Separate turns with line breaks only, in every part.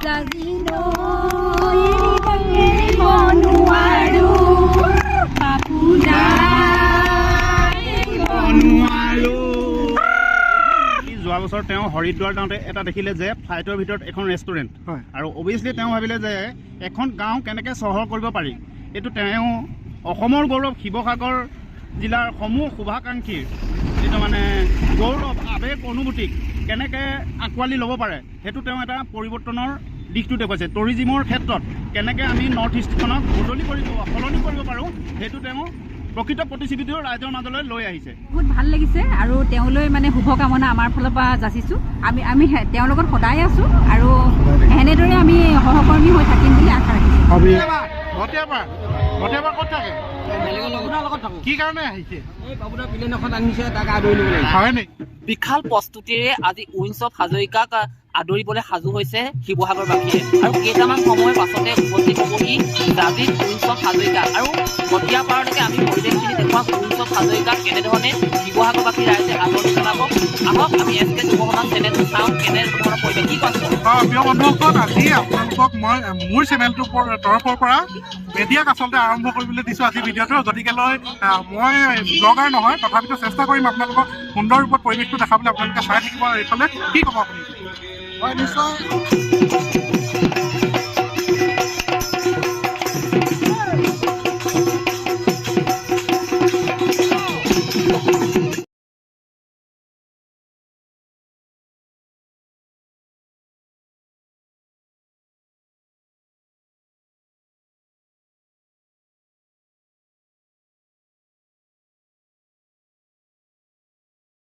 জাজিনো এৰিব নোৱাৰো বাপু
যোৱা বছৰ তেওঁ হৰিদ্বাৰ যাওঁতে এটা দেখিলে যে ফ্লাইটৰ ভিতৰত এখন ৰেষ্টুৰেণ্ট আৰু অভিয়াছলি তেওঁ ভাবিলে যে এখন গাঁও কেনেকৈ চহৰ কৰিব পাৰি। এইটো তেওঁ অসমৰ গৌৰৱ শিৱসাগৰ জিলাৰ সমূহ শুভাকাংক্ষীৰ যিটো মানে গৌৰৱ আৱেগ অনুভূতিক কেনেকৈ আঁকোৱালি ল'ব পাৰে সেইটো তেওঁ এটা পৰিৱৰ্তনৰ দিশটো দেখুৱাইছে। টুৰিজিমৰ ক্ষেত্ৰত কেনেকৈ আমি নৰ্থ ইষ্টখনক সলনি কৰিব পাৰোঁ সেইটো তেওঁ প্ৰকৃত প্ৰতিশ্ৰুতিও ৰাইজৰ মাজলৈ লৈ আহিছে।
বহুত ভাল লাগিছে আৰু তেওঁলৈ মানে শুভকামনা আমাৰ ফালৰ পৰা যাচিছোঁ। আমি তেওঁৰ লগত সদায় আছোঁ আৰু এনেদৰে আমি সহকৰ্মী হৈ থাকিম বুলি আশা ৰাখিছোঁ।
বিশাল প্ৰস্তুতিৰে আজি উইন্স অফ হাজৰিকাক আদৰিবলৈ সাজু হৈছে শিৱসাগৰবাসীয়ে আৰু কেইটামান সময়ৰ পাছতে উপস্থিত হ'বহি জাজিত উইন্স অফ হাজৰিকা আৰু ভটিয়া পাৰলৈকে আমি পৰিৱেশখিনি দেখুৱাম উইন্স অফ হাজৰিকাক কেনেধৰণে শিৱসাগৰবাসী ৰাইজে আদৰণি জনাব। আহক আমি SK যুৱ সমাজ চেনেলটো চাওঁ কেনেধৰণৰ পৰিৱেশ কি কৈছে।
প্ৰিয় বন্ধুসকল, আজি আপোনালোকক মই মোৰ চেনেলটোৰ তৰফৰ পৰা মেডিয়াক আচলতে আৰম্ভ কৰিবলৈ দিছোঁ আজি ভিডিঅ'টো। গতিকেলৈ মই ব্লগাৰ নহয়, তথাপিতো চেষ্টা কৰিম আপোনালোকক সুন্দৰ ৰূপত পৰিৱেশটো দেখাবলৈ। আপোনালোকে চাই থাকিব। এইফালে কি ক'ব আপুনি? হয়, নিশ্চয়।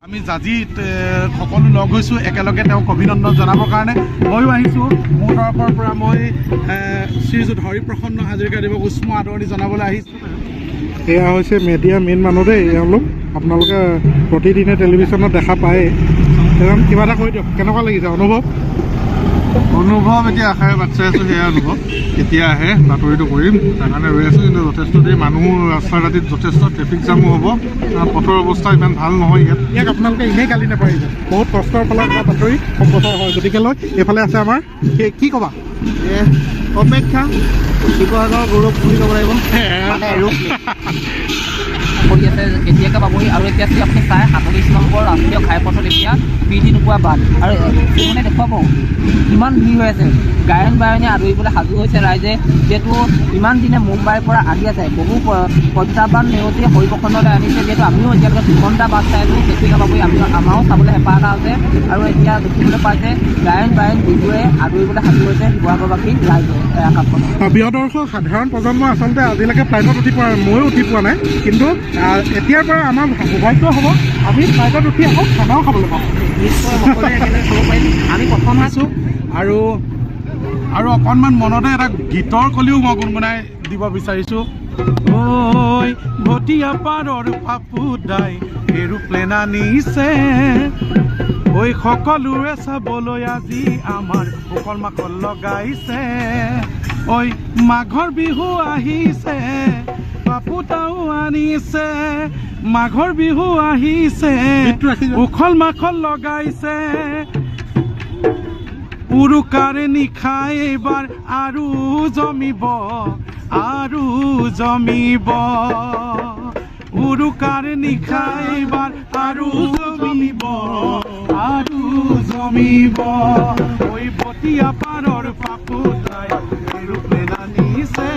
আমি জাজিত সকলো লগ হৈছোঁ একেলগে তেওঁক অভিনন্দন জনাবৰ কাৰণে। ময়ো আহিছোঁ, মোৰ তৰফৰ পৰা মই শ্ৰীযুত হৰিপ্ৰসন্ন হাজৰিকাদেৱক উষ্ম আদৰণি জনাবলৈ আহিছোঁ। এয়া হৈছে মেডিয়া মেইন মানুহ দেই, এওঁলোক আপোনালোকে প্ৰতিদিনে টেলিভিশ্যনত দেখা পায়েই। তেওঁ কিবা এটা কৈ দিয়ক, কেনেকুৱা লাগিছে অনুভৱ? এতিয়া আশাৰে বাট চাই আছোঁ, সেয়া অনুভৱ। কেতিয়া আহে বাতৰিটো কৰিম, তাৰ কাৰণে ৰৈ আছোঁ। কিন্তু যথেষ্ট দেৰি মানুহ ৰাস্তা ঘাটিত যথেষ্ট ট্ৰেফিক জামো হ'ব, পথৰ অৱস্থা ইমান ভাল নহয় ইয়াত আপোনালোকে এনেই গালি নাপাৰিব। বহুত কষ্টৰ ফলত এটা বাতৰি সম্প্ৰচাৰ হয়। গতিকে লৈ এইফালে আছে আমাৰ কি ক'বা?
অপেক্ষা শিৱসাগৰৰ গৌৰৱ বুলি ক'ব লাগিব কৰি আছে কেতিয়াকৈ পাবহি। আৰু এতিয়া আপুনি চাই 37 নম্বৰ ৰাষ্ট্ৰীয় ঘাইপথত এতিয়া বিধি নোপোৱা বাট আৰু মানে দেখুৱাব কিমান ভিৰ হৈ আছে। গায়ন বায়নে আদৰিবলৈ সাজু হৈছে ৰাইজে, যিহেতু ইমান দিনে মুম্বাইৰ পৰা আহি আছে। বহু প্ৰত্যাহ্বান নেওচি হৰিপ্ৰসন্নলৈ আনিছে, যিহেতু আমিও এতিয়ালৈকে 2 ঘণ্টা বাট চাই আছোঁ। কেতিয়াকৈ পাবহি আমাৰো চাবলৈ হেঁপাহ এটা আছে। আৰু এতিয়া দেখিবলৈ পাইছে গায়ন বায়ন বিহুৱে আদৰিবলৈ সাজু হৈছে শিৱসাগৰবাসী ৰাইজে আকাশখনত।
প্ৰিয় দৰ্শক, সাধাৰণ প্ৰজন্ম আচলতে আজিলৈকে ফ্লাইটত উঠি পোৱা নাই, ময়ো উঠি পোৱা নাই। কিন্তু এতিয়াৰ পৰা আমাৰ সৌভাগ্য হ'ব আমি ফ্লাইটত উঠি আকৌ খানাও খাবলৈ পাম।
নিশ্চয় সকলোৱে একেলগে খাব পাৰিম। আমি প্ৰথম আছোঁ
আৰু অকণমান মনতে এটা গীতৰ কলিও মই গুণগুণাই দিব বিচাৰিছোঁ। ঐ ভটিয়া পাৰৰ পাপু দাই এৰোপ্লেন আনিছে, ঐ সকলোৰে চাবলৈ আজি আমাৰ উখল মাখল লগাইছে। ঐ মাঘৰ বিহু আহিছে, পাপু তাও আনিছে, মাঘৰ বিহু আহিছে, উখল মাখল লগাইছে। উৰুকাৰ নিশা এইবাৰ আৰু জমিব, উৰুকাৰ নিশা এইবাৰ আৰু জমিব। ঐ ভটিয়া পাৰৰ পাপু দাই এৰোপ্লেন আনিছে,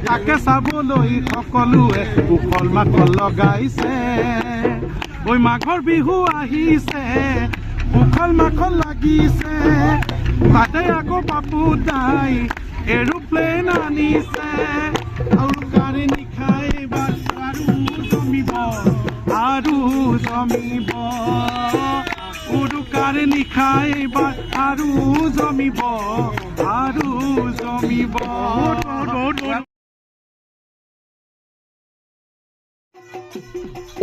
তাকে চাবলৈ সকলোৱে উখল মাখল লগাইছে। ঐ মাঘৰ বিহু আহিছে, উখল মাখল লাগিছে, তাতে আকৌ পাপু দাই এৰোপ্লেন আনিছে। উৰুকাৰ নিশা এইবাৰ আৰু জমিব, উৰুকাৰ নিশা এইবাৰ আৰু জমিব।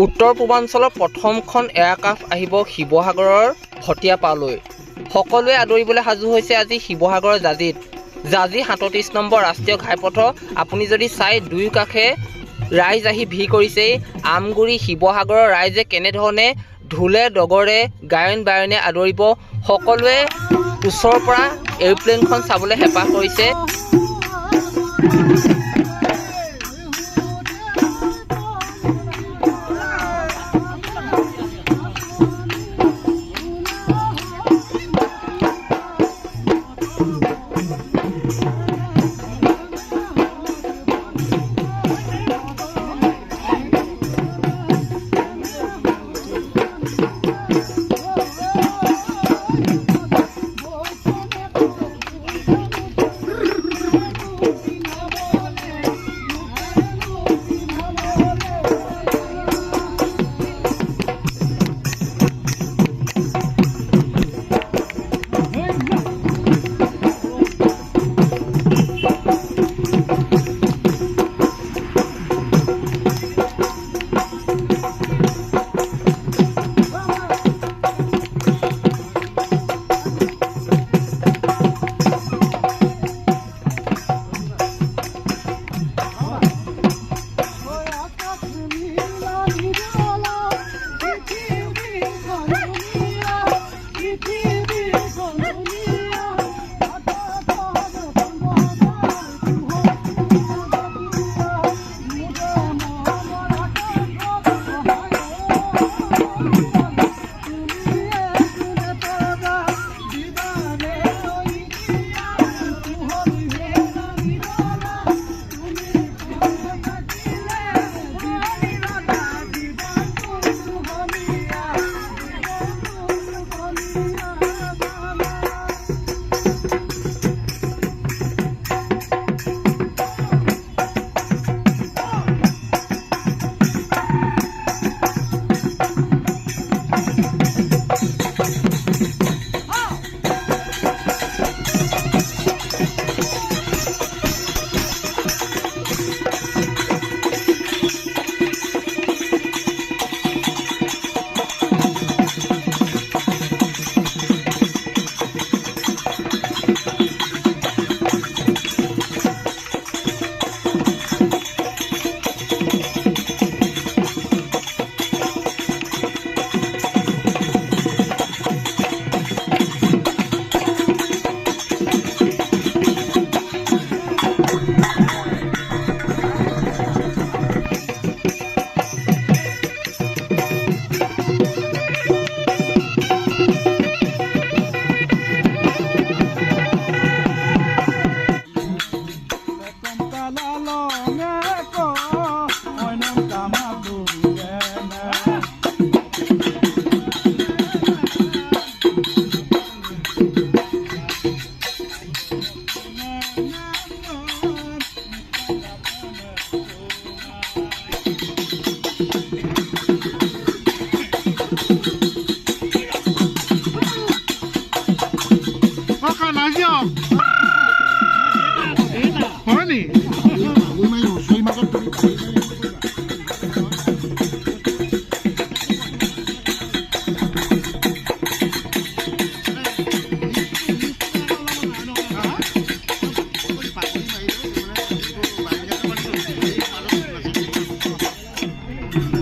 উত্তৰ পূৰ্বাঞ্চলৰ প্ৰথমখন এয়াৰক্ৰাফ্ট আহিব শিৱসাগৰৰ ভটিয়া পাৰলৈ। সকলোৱে আদৰিবলৈ সাজু হৈছে আজি শিৱসাগৰৰ জাজি 37 নম্বৰ ৰাষ্ট্ৰীয় ঘাইপথ। আপুনি যদি চাই দুয়ো কাষে ৰাইজ আহি ভিৰ কৰিছে। আমগুৰি শিৱসাগৰৰ ৰাইজে কেনেধৰণে ঢোলে ডগৰে গায়ন বায়নে আদৰিব, সকলোৱে ওচৰৰ পৰা এৰোপ্লেনখন চাবলৈ হেঁপাহ কৰিছে।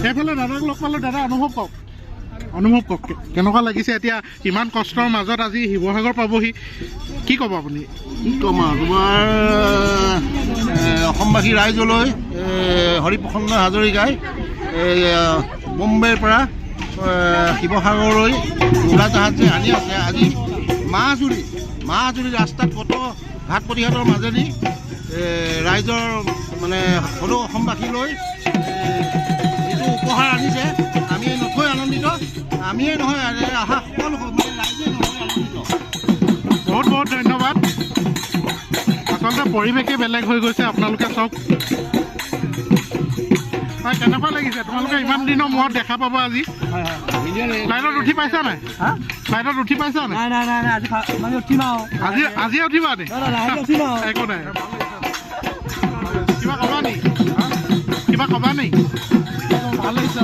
সেইফালে দাদাক লগ পালোঁ। দাদা অনুভৱ কওক কেনেকুৱা লাগিছে? এতিয়া ইমান কষ্টৰ মাজত আজি শিৱসাগৰ পাবহি, কি ক'ব আপুনি?
কি ক'ম আৰু তোমাৰ অসমবাসী ৰাইজলৈ হৰিপ্ৰসন্ন হাজৰিকাই মুম্বাইৰ পৰা শিৱসাগৰলৈ উৰাজাহাজ যে আনি আছে, আজি মাহজুৰি ৰাস্তাত কত ঘাট প্ৰতিঘাটৰ মাজেদি ৰাইজৰ মানে সকলো অসমবাসীলৈ এইটো উপহাৰ আনিছে। আমি নথৈ আনন্দিত, আমিয়ে নহয় অহা সকলো মানে ৰাইজে নথৈ আনন্দিত।
বহুত বহুত ধন্যবাদ। আচলতে পৰিৱেশে বেলেগ হৈ গৈছে, আপোনালোকে চাওক। কেনেকুৱা লাগিছে? তোমালোকে ইমান দিনৰ মূৰত দেখা পাব আজি। ফ্লাইটত উঠি পাইছা নাই? ফ্লাইটত উঠি পাইছা নাই? আজি উঠিবা নি? একো নাই। কিবা কবা নি? ভাল লাগিছে।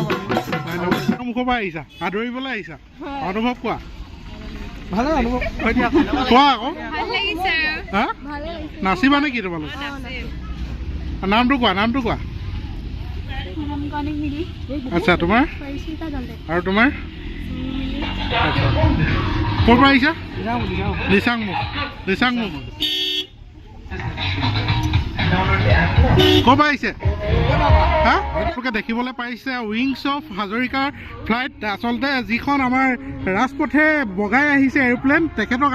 মুখৰ পৰা আহিছা, আদৰিবলৈ আহিছা, অনুভৱ কোৱা। ভালে অনুভৱ কোৱা আকৌ। হা নাচিবা নেকি তোমালোক? নামটো কোৱা। আচ্ছা, তোমাৰ আৰু তোমাৰ? আচ্ছা। ক'ৰ পৰা আহিছা লিচাংমুখ ক'ৰ পৰা আহিছে হা আপোনালোকে দেখিবলৈ পাইছে উইংছ অফ হাজৰিকাৰ ফ্লাইট আচলতে যিখন আমাৰ ৰাজপথে বগাই আহিছে এৰোপ্লেন তেখেতক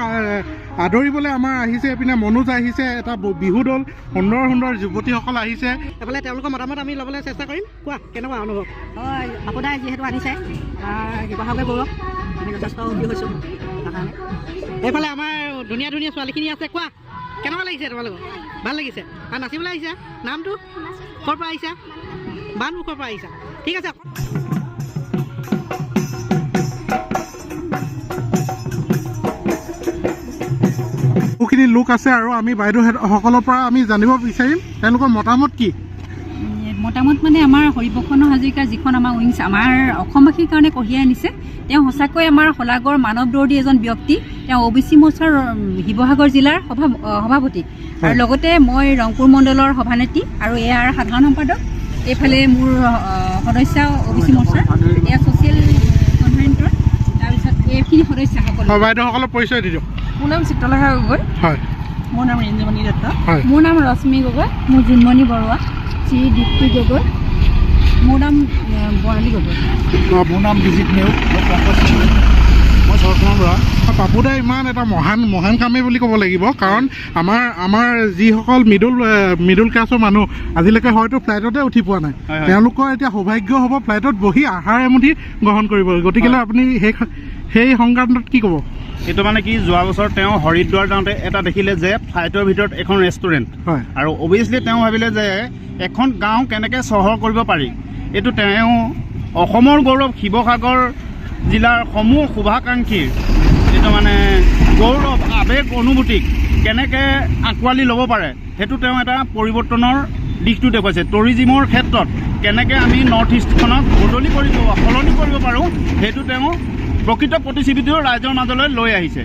আদৰিবলৈ আমাৰ আহিছে এইপিনে মনোজ আহিছে এটা বিহু দল সুন্দৰ যুৱতীসকল আহিছে
এইফালে তেওঁলোকৰ মতামত আমি ল'বলৈ চেষ্টা কৰিম কোৱা কেনেকুৱা অনুভৱ হয় বাপুদাই যিহেতু আনিছে শিৱসাগৰ গৌৰৱ আমি যথেষ্ট সুখী হৈছোঁ তাৰকাৰণে এইফালে আমাৰ ধুনীয়া ছোৱালীখিনি আছে কোৱা কেনেকুৱা লাগিছে তোমালোকৰ ভাল লাগিছে আৰু নাচিবলৈ আহিছা নামটো ক'ৰ পৰা আহিছা বানমুখৰ পৰা আহিছা ঠিক আছে
বহুখিনি লোক আছে আৰু আমি বাইদেউসকলৰ পৰা আমি জানিব বিচাৰিম তেওঁলোকৰ মতামত কি
মতামত মানে আমাৰ হৰিপ্ৰসন্ন হাজৰিকাৰ যিখন আমাৰ উইংছ আমাৰ অসমবাসীৰ কাৰণে কঢ়িয়াই আনিছে তেওঁ সঁচাকৈ আমাৰ শলাগৰ মানৱ দৰ্দী এজন ব্যক্তি তেওঁ OBC মৰ্চাৰ শিৱসাগৰ জিলাৰ সভাপতি আৰু লগতে মই ৰংপুৰ মণ্ডলৰ সভানেত্ৰী আৰু ইয়াৰ সাধাৰণ সম্পাদক এইফালে মোৰ সদস্য OBC মৰ্চাৰ এয়া ছ'চিয়েল কনভেণ্টৰ তাৰপিছত এইখিনি সদস্যসকল
বাইদেউসকলৰ পৰিচয় দি দিয়ক
মোৰ নাম চিত্ৰলেখা গগৈ
হয়
মোৰ নাম ৰেঞ্জমণি দত্ত
হয়
মোৰ নাম ৰশ্মি গগৈ মোৰ জোনমণি বৰুৱা শ্ৰী দীপ্তি গগৈ মোৰ নাম বৰ্ণালী গগৈ
মোৰ নাম বিজিত নেওগ মই চৰকাৰ বৰা পাপুদাই ইমান এটা মহান কামেই বুলি ক'ব লাগিব কাৰণ আমাৰ যিসকল মিডল ক্লাছৰ মানুহ আজিলৈকে হয়তো ফ্লাইটতে উঠি পোৱা নাই তেওঁলোকৰ এতিয়া সৌভাগ্য হ'ব ফ্লাইটত বহি আহাৰ এমুঠি গ্ৰহণ কৰিব গতিকেলৈ আপুনি সেই সংক্ৰান্তত কি ক'ব
এইটো মানে কি যোৱা বছৰ তেওঁ হৰিদ্বাৰ যাওঁতে এটা দেখিলে যে ফ্লাইটৰ ভিতৰত এখন ৰেষ্টুৰেণ্ট
হয়
আৰু অভিয়াছলি তেওঁ ভাবিলে যে এখন গাঁও কেনেকৈ চহৰ কৰিব পাৰি এইটো তেওঁ অসমৰ গৌৰৱ শিৱসাগৰ জিলাৰ সমূহ শুভাকাংক্ষীৰ যিটো মানে গৌৰৱ আৱেগ অনুভূতিক কেনেকৈ আঁকোৱালি ল'ব পাৰে সেইটো তেওঁ এটা পৰিৱৰ্তনৰ দিশটো দেখুৱাইছে টুৰিজিমৰ ক্ষেত্ৰত কেনেকৈ আমি নৰ্থ ইষ্টখনক সলনি কৰিব পাৰোঁ সেইটো তেওঁ প্ৰকৃত প্ৰতিশ্ৰুতিও ৰাইজৰ মাজলৈ লৈ আহিছে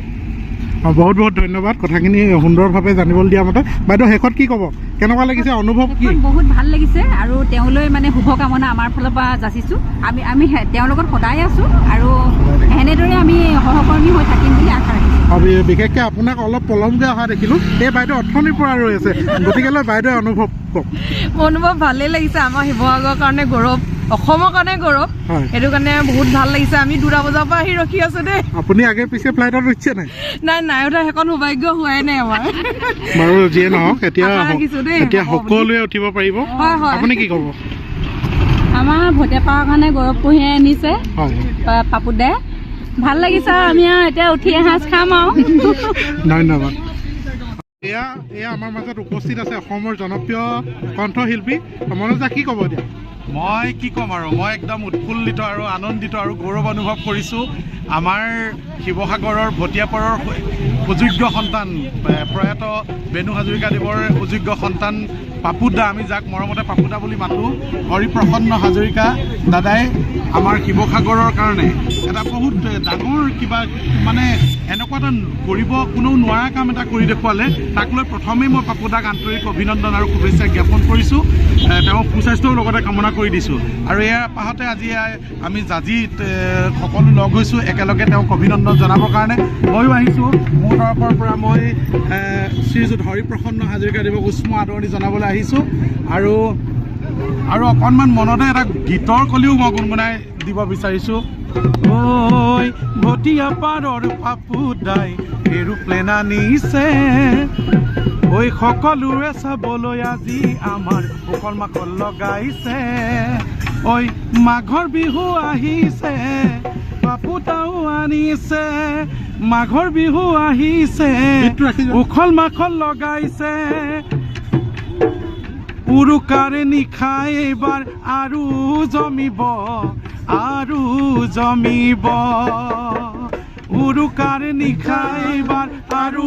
বহুত ধন্যবাদ কথাখিনি সুন্দৰভাৱে জানিবলৈ দিয়া মতে বাইদেউ শেষত কি ক'ব কেনেকুৱা লাগিছে অনুভৱ কি
বহুত ভাল লাগিছে আৰু তেওঁলৈ মানে শুভকামনা আমাৰ ফালৰ পৰা যাচিছোঁ আমি তেওঁৰ লগত সদায় আছোঁ আৰু এনেদৰে আমি সহকৰ্মী হৈ থাকিম বুলি আশা ৰাখিছোঁ
বিশেষকৈ আপোনাক অলপ পলমকৈ অহা দেখিলোঁ এই বাইদেউ অথনিৰ পৰা ৰৈ আছে গতিকেলৈ বাইদেউ অনুভৱ কওক
অনুভৱ ভালেই লাগিছে আমাৰ শিৱসাগৰৰ কাৰণে গৌৰৱ অসমৰ কাৰণে গৌৰৱ সেইটো কাৰণে বহুত ভাল লাগিছে আমি 2টা বজাৰ পৰা আহি ৰখি আছো দেই
আপুনি আগে পিছে ফ্লাইটত উঠিছে
নাই উঠা সেইখন সৌভাগ্য হোৱাই নাই আমাৰ
বাৰু যিয়ে নহওক এতিয়া সকলোৱে উঠিব পাৰিব আপুনি কি ক'ব
আমাৰ ভোটে পাৱাৰ কাৰণে গৌৰৱ কঢ়িয়াই আনিছে পাপুদাই ভাল লাগিছে আৰু আমি এতিয়া উঠি এসাঁজ খাম আৰু
ধন্যবাদ এয়া আমাৰ মাজত উপস্থিত আছে অসমৰ জনপ্ৰিয় কণ্ঠশিল্পী মনোজ দা কি ক'ব এতিয়া
মই কি ক'ম আৰু মই একদম উৎফুল্লিত আৰু আনন্দিত আৰু গৌৰৱ অনুভৱ কৰিছোঁ আমাৰ শিৱসাগৰৰ ভটিয়াপাৰৰ সুযোগ্য সন্তান প্ৰয়াত বেণু হাজৰিকাদেৱৰ সুযোগ্য সন্তান পাপুদা আমি যাক মৰমতে পাপুদা বুলি মাতোঁ হৰিপ্ৰসন্ন হাজৰিকা দাদাই আমাৰ শিৱসাগৰৰ কাৰণে এটা বহুত ডাঙৰ কিবা মানে এনেকুৱা এটা কৰিব কোনেও নোৱাৰা কাম এটা কৰি দেখুৱালে তাক লৈ প্ৰথমেই মই পাপুদাক আন্তৰিক অভিনন্দন আৰু শুভেচ্ছা জ্ঞাপন কৰিছোঁ তেওঁ সুস্বাস্থ্যৰ লগতে কামনা কৰি দিছোঁ আৰু ইয়াৰ পাছতে আজি আমি জাজিত সকলো লগ হৈছোঁ একেলগে তেওঁক অভিনন্দন জনাবৰ কাৰণে ময়ো আহিছোঁ মোৰ তৰফৰ পৰা মই শ্ৰীযুত হৰিপ্ৰসন্ন হাজৰিকাদেৱক উষ্ম আদৰণি জনাবলৈ আহিছোঁ আৰু অকণমান মনতে এটা গীতৰ কলিও মই গুণগুণাই দিব বিচাৰিছোঁ ঐ ভটিয়াপাৰৰ পাপুদাই এৰোপ্লেন আনিছে ঐ সকলোৰে চাবলৈ আজি আমাৰ উখল মাখল লগাইছে ঐ মাঘৰ বিহু আহিছে পাপুদাও আনিছে মাঘৰ বিহু আহিছে উখল মাখল লগাইছে উৰুকাৰে নিশাই এইবাৰ আৰু জমিব উৰুকাৰে নিশাই এইবাৰ আৰু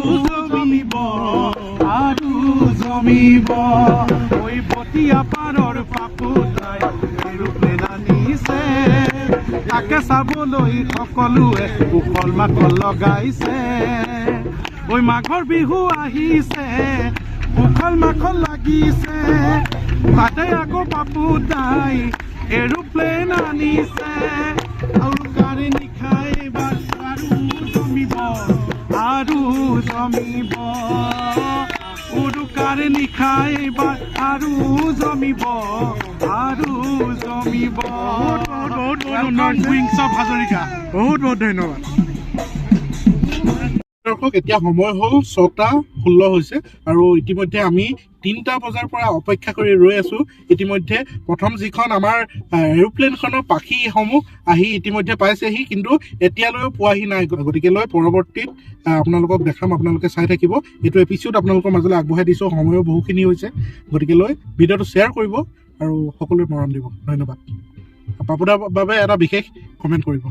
জমিব ঐ ভটিয়াপাৰৰ পাপুদাই এৰোপ্লেন আনিছে তাকে চাবলৈ সকলোৱে উখল মাখল লগাইছে ঐ মাঘৰ বিহু আহিছে উখল মাখল লাগিছে তাতে আকৌ পাপুদাই এৰোপ্লেন আনিছে উৰুকাৰে নিশাই এইবাৰ আৰু জমিব জমিব উৰুকাৰ নিশা এইবাৰ আৰু জমিব উইংছ অফ হাজৰিকা।
বহুত বহুত ধন্যবাদ। দৰ্শক এতিয়া সময় হ'ল 6:16 হৈছে আৰু ইতিমধ্যে আমি 3টা বজাৰ পৰা অপেক্ষা কৰি ৰৈ আছোঁ। ইতিমধ্যে প্ৰথম যিখন আমাৰ এৰোপ্লেনখনৰ পাখিসমূহ আহি ইতিমধ্যে পাইছেহি, কিন্তু এতিয়ালৈও পোৱাহি নাই। গতিকে পৰৱৰ্তীত আপোনালোকক দেখাম, আপোনালোকে চাই থাকিব। এইটো এপিছ'ড আপোনালোকৰ মাজলৈ আগবঢ়াই দিছোঁ। সময়ো বহুখিনি হৈছে, গতিকে ভিডিঅ'টো শ্বেয়াৰ কৰিব আৰু সকলোৱে মৰম দিব। ধন্যবাদ। পাপুদাৰ বাবে এটা বিশেষ কমেণ্ট কৰিব।